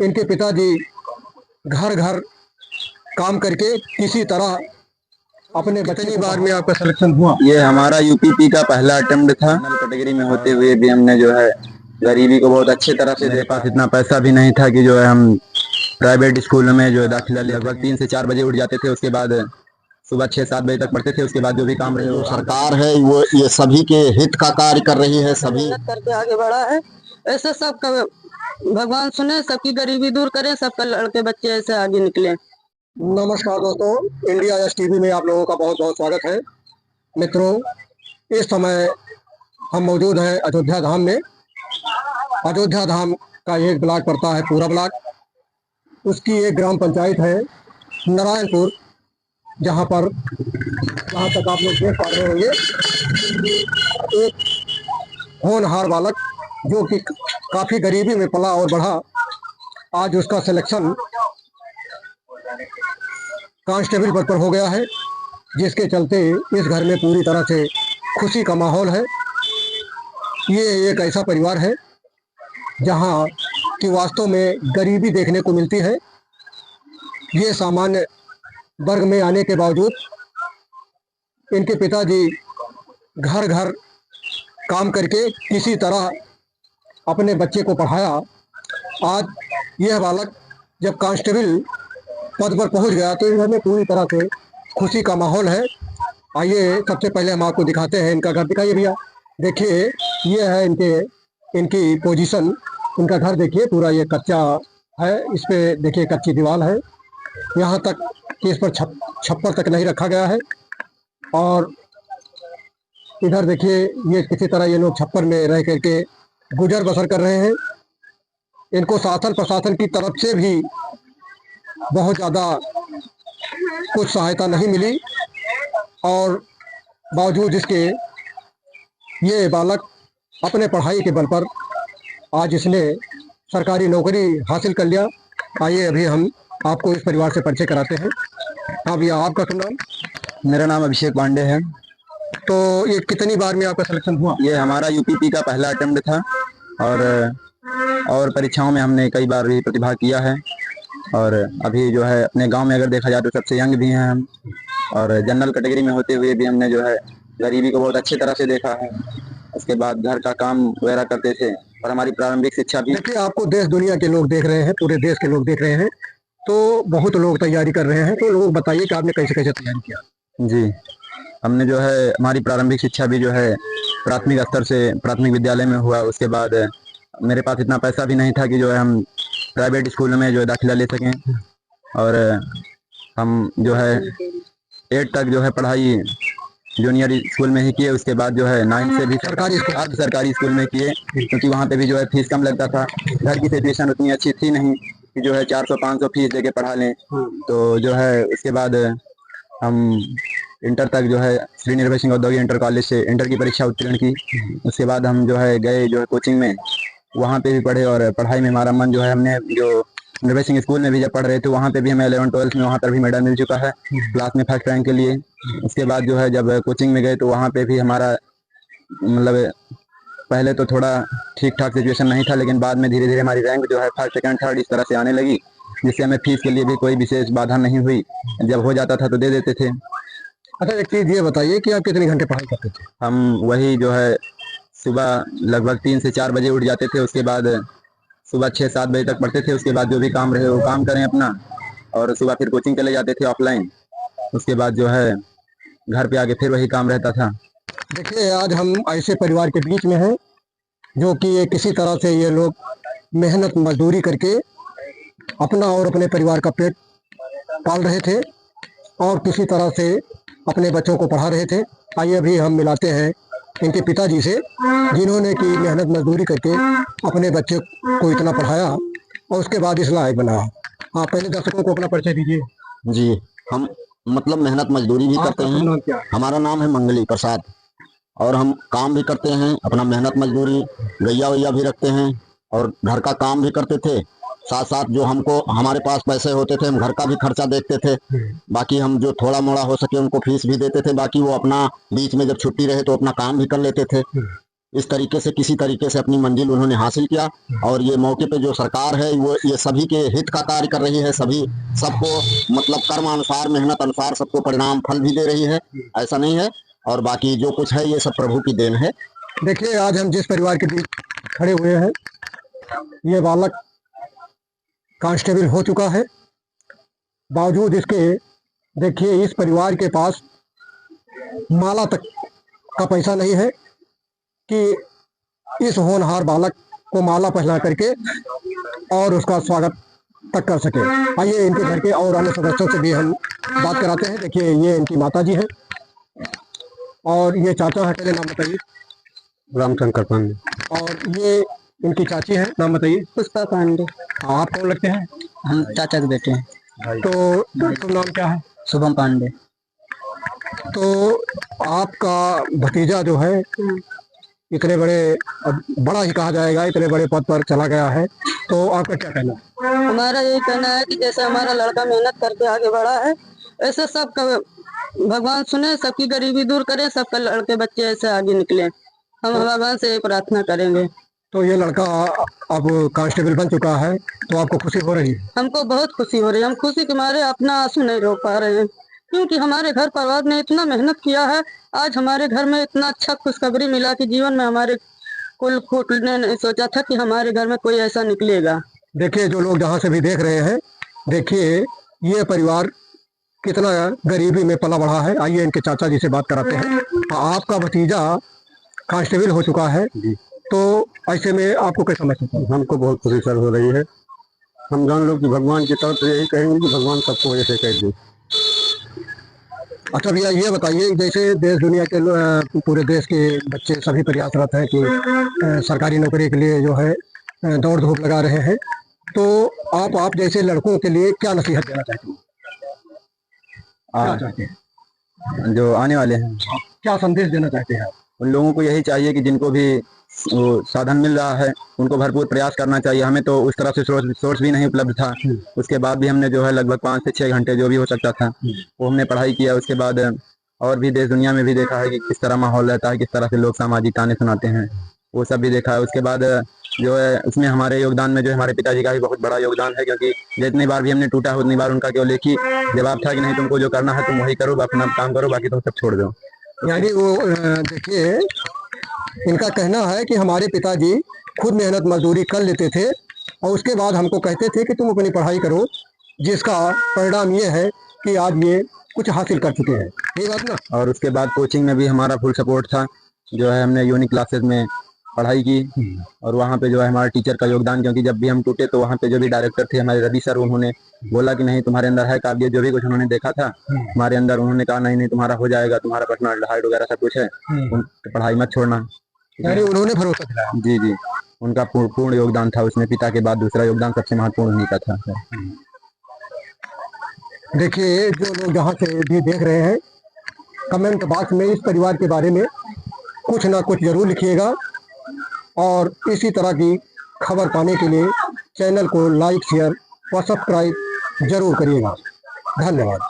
इनके पिताजी घर घर काम करके किसी तरह अपने कितनी बार में आपका सिलेक्शन हुआ? ये हमारा यूपीपी का पहला अटेम्प्ट था। कैटेगरी में होते हुए भी हमने जो है गरीबी को बहुत अच्छे तरह से देखा। इतना पैसा भी नहीं था कि जो है हम प्राइवेट स्कूल में जो है दाखिला ले। लगभग 3 से 4 बजे उठ जाते थे, उसके बाद सुबह 6-7 बजे तक पढ़ते थे। उसके बाद जो भी काम रहे, जो सरकार है वो ये सभी के हित का कार्य कर रही है, सभी मेहनत करके आगे बढ़ा है। ऐसे सबका भगवान सुने, सबकी गरीबी दूर करे, सबका लड़के बच्चे ऐसे आगे निकले। नमस्कार दोस्तों, इंडिया एस टीवी में आप लोगों का बहुत बहुत स्वागत है। मित्रों, इस समय हम मौजूद हैं अयोध्या धाम में। अयोध्या धाम का एक ब्लॉक पड़ता है पूरा ब्लॉक, उसकी एक ग्राम पंचायत है नारायणपुर, जहां पर जहां तक आप लोग देख पा रहे होंगे एक होनहार बालक जो कि काफी गरीबी में पला और बढ़ा, आज उसका सिलेक्शन कांस्टेबल पद पर हो गया है, जिसके चलते इस घर में पूरी तरह से खुशी का माहौल है। ये एक ऐसा परिवार है जहां कि वास्तव में गरीबी देखने को मिलती है। ये सामान्य वर्ग में आने के बावजूद इनके पिताजी घर घर काम करके किसी तरह अपने बच्चे को पढ़ाया। आज यह बालक जब कांस्टेबल पद पर पहुंच गया तो इस घर में पूरी तरह से खुशी का माहौल है। आइए सबसे पहले हम आपको दिखाते हैं इनका घर। दिखाइए भैया, देखिए ये है इनकी पोजीशन। इनका घर देखिए, पूरा ये कच्चा है, इस पे देखिए कच्ची दीवार है, यहाँ तक कि इस पर छप्पर तक नहीं रखा गया है। और इधर देखिए ये किसी तरह ये लोग छप्पर में रह करके गुजर बसर कर रहे हैं। इनको शासन प्रशासन की तरफ से भी बहुत ज़्यादा कुछ सहायता नहीं मिली, और बावजूद इसके ये बालक अपने पढ़ाई के बल पर आज इसने सरकारी नौकरी हासिल कर लिया। आइए अभी हम आपको इस परिवार से परिचय कराते हैं। हाँ भैया, आपका क्या नाम? मेरा नाम अभिषेक पांडे है। तो ये कितनी बार में आपका सिलेक्शन हुआ? ये हमारा यूपीपी का पहला अटेम्प्ट था, और परीक्षाओं में हमने कई बार भी प्रतिभाग किया है। और अभी जो है अपने गांव में अगर देखा जाए तो सबसे यंग भी हैं हम, और जनरल कैटेगरी में होते हुए भी हमने जो है गरीबी को बहुत अच्छे तरह से देखा है। उसके बाद घर का काम वगैरह करते थे, और हमारी प्रारंभिक शिक्षा भी। देखिए, आपको देश दुनिया के लोग देख रहे हैं, पूरे देश के लोग देख रहे हैं, तो बहुत लोग तैयारी कर रहे हैं। तो लोग बताइए कि आपने कैसे कैसे तैयारी किया? जी, हमने जो है हमारी प्रारंभिक शिक्षा भी जो है प्राथमिक स्तर से प्राथमिक विद्यालय में हुआ। उसके बाद मेरे पास इतना पैसा भी नहीं था कि जो है हम प्राइवेट स्कूल में जो है दाखिला ले सकें, और हम जो है 8 तक जो है पढ़ाई जूनियर स्कूल में ही किए। उसके बाद जो है 9 से भी सरकारी स्कूल में किए, क्योंकि वहाँ पे भी जो है फीस कम लगता था। घर की सिचुएशन उतनी अच्छी थी नहीं कि जो है 400-500 फीस देके पढ़ा लें। तो जो है उसके बाद हम इंटर तक जो है श्री निर्भय सिंह औद्योगिक इंटर कॉलेज से इंटर की परीक्षा उत्तीर्ण की। उसके बाद हम जो है गए जो है कोचिंग में, वहाँ पे भी पढ़े, और पढ़ाई में हमारा मन जो है, हमने जो निर्भय सिंह स्कूल में भी जब पढ़ रहे थे वहाँ पे भी हमें 11-12 में वहाँ पर भी मेडल मिल चुका है क्लास में फर्स्ट रैंक के लिए। उसके बाद जो है जब कोचिंग में गए तो वहाँ पे भी हमारा मतलब पहले तो थोड़ा ठीक ठाक सिचुएशन नहीं था, लेकिन बाद में धीरे धीरे हमारी रैंक जो है फर्स्ट सेकंड थर्ड इस तरह से आने लगी, जिससे हमें फीस के लिए भी कोई विशेष बाधा नहीं हुई। जब हो जाता था तो दे देते थे। अच्छा, एक चीज़ ये बताइए कि आप कितने घंटे पढ़ाई करते थे? हम वही जो है सुबह लगभग 3 से 4 बजे उठ जाते थे, उसके बाद सुबह 6-7 बजे तक पढ़ते थे। उसके बाद जो भी काम रहे वो काम करें अपना, और सुबह फिर कोचिंग चले जाते थे ऑफलाइन। उसके बाद जो है घर पे आके फिर वही काम रहता था। देखिए, आज हम ऐसे परिवार के बीच में हैं जो कि ये किसी तरह से ये लोग मेहनत मजदूरी करके अपना और अपने परिवार का पेट पाल रहे थे, और किसी तरह से अपने बच्चों को पढ़ा रहे थे। आइए अभी हम मिलाते हैं इनके पिताजी से, जिन्होंने की मेहनत मजदूरी करके अपने बच्चे को इतना पढ़ाया और उसके बाद इस लायक बनाया। हाँ, पहले दर्शकों को अपना परिचय दीजिए। जी, हम मतलब मेहनत मजदूरी भी करते हैं। हमारा नाम है मंगली प्रसाद, और हम काम भी करते हैं, अपना मेहनत मजदूरी, गैया वैया भी रखते हैं, और घर का काम भी करते थे। साथ साथ जो हमको हमारे पास पैसे होते थे हम घर का भी खर्चा देखते थे। बाकी हम जो थोड़ा मोड़ा हो सके उनको फीस भी देते थे। बाकी वो अपना बीच में जब छुट्टी रहे तो अपना काम भी कर लेते थे। इस तरीके से किसी तरीके से अपनी मंजिल उन्होंने हासिल किया। और ये मौके पे जो सरकार है वो ये सभी के हित का कार्य कर रही है, सभी सबको मतलब कर्मानुसार मेहनत अनुसार सबको परिणाम फल भी दे रही है, ऐसा नहीं है। और बाकी जो कुछ है ये सब प्रभु की देन है। देखिए, आज हम जिस परिवार के बीच खड़े हुए हैं, ये बालक कांस्टेबल हो चुका है। बावजूद इसके देखिए इस परिवार के पास माला तक का पैसा नहीं है कि इस होनहार बालक को माला पहना करके और उसका स्वागत तक कर सके। आइए इनके घर के और अन्य सदस्यों से भी हम बात कराते हैं। देखिए, ये इनकी माता जी है और ये चाचा है। पहले नाम बताइए। रामशंकर पांडे। और ये इनकी चाची है, नाम बताइए। पुष्पा पांडे। आप कौन लगते हैं? हम चाचा के बेटे हैं। तो तुम नाम क्या है? शुभम पांडे। तो आपका भतीजा जो है इतने बड़े, अब बड़ा ही कहा जाएगा, इतने बड़े पद पर चला गया है, तो आपका क्या कहना है? हमारा यही कहना है कि जैसे हमारा लड़का मेहनत करके आगे बढ़ा है, ऐसे सबका भगवान सुने, सबकी गरीबी दूर करे, सबका लड़के बच्चे ऐसे आगे निकले। हम भगवान से यही प्रार्थना करेंगे। तो ये लड़का अब कांस्टेबल बन चुका है, तो आपको खुशी हो रही है? हमको बहुत खुशी हो रही है। हम खुशी के मारे अपना आंसू नहीं रोक पा रहे हैं, क्योंकि हमारे घर परिवार ने इतना मेहनत किया है। आज हमारे घर में इतना अच्छा खुशखबरी मिला कि जीवन में हमारे कुल फूट ने नहीं सोचा था कि हमारे घर में कोई ऐसा निकलेगा। देखिए, जो लोग जहाँ से भी देख रहे हैं, देखिए ये परिवार कितना गरीबी में पला बढ़ा है। आइए इनके चाचा जी से बात कराते हैं। आपका भतीजा कांस्टेबल हो चुका है, तो ऐसे में आपको कैसा महसूस होता है? हमको बहुत खुशी सर हो रही है। हम जान लो कि भगवान की तरफ से यही कहेंगे कि भगवान सबको ऐसे कह दे। अच्छा भैया, ये बताइए, जैसे देश दुनिया के पूरे देश के बच्चे सभी प्रयासरत हैं कि सरकारी नौकरी के लिए जो है दौड़ धूप लगा रहे हैं, तो आप जैसे लड़कों के लिए क्या नसीहत देना चाहते हैं? क्या चाहते हैं? जो आने वाले हैं, क्या संदेश देना चाहते हैं आप? उन लोगों को यही चाहिए कि जिनको भी वो साधन मिल रहा है उनको भरपूर प्रयास करना चाहिए। हमें तो उस तरफ से सोर्स भी नहीं उपलब्ध था। उसके बाद भी हमने जो है लगभग 5 से 6 घंटे जो भी हो सकता था वो हमने पढ़ाई किया। उसके बाद और भी देश दुनिया में भी देखा है कि किस तरह माहौल रहता है, किस तरह से लोग सामाजिक ताने सुनाते हैं, वो सब भी देखा है। उसके बाद जो है उसमें हमारे योगदान में जो हमारे पिताजी का भी बहुत बड़ा योगदान है, क्योंकि जितनी बार भी हमने टूटा उतनी बार उनका केवल एक ही जवाब था कि नहीं, तुमको जो करना है तुम वही करो, अपना काम करो, बाकी तुम सब छोड़ दो। यानी वो देखिए, इनका कहना है कि हमारे पिताजी खुद मेहनत मजदूरी कर लेते थे और उसके बाद हमको कहते थे कि तुम अपनी पढ़ाई करो, जिसका परिणाम ये है कि आज ये कुछ हासिल कर चुके हैं। यही बात ना? और उसके बाद कोचिंग में भी हमारा फुल सपोर्ट था। जो है हमने यूनिक क्लासेस में पढ़ाई की और वहाँ पे जो है हमारे टीचर का योगदान, क्योंकि जब भी हम टूटे तो वहाँ पे जो भी डायरेक्टर थे हमारे रवि सर, उन्होंने बोला कि नहीं तुम्हारे अंदर है काबिलियत, जो भी कुछ उन्होंने देखा था हमारे अंदर, उन्होंने कहा नहीं नहीं तुम्हारा हो जाएगा, तुम्हारा पर्सनल हाइट वगैरह सब कुछ है, तुम पढ़ाई मत छोड़ना। यानी उन्होंने भरोसा दिलाया। जी जी, उनका पूर्ण योगदान था उसमें। पिता के बाद दूसरा योगदान सबसे महत्वपूर्ण उन्हीं का था। देखिए, जो लोग जहाँ से भी देख रहे हैं, कमेंट बॉक्स में इस परिवार के बारे में कुछ ना कुछ जरूर लिखिएगा और इसी तरह की खबर पाने के लिए चैनल को लाइक, शेयर व सब्सक्राइब जरूर करिएगा। धन्यवाद।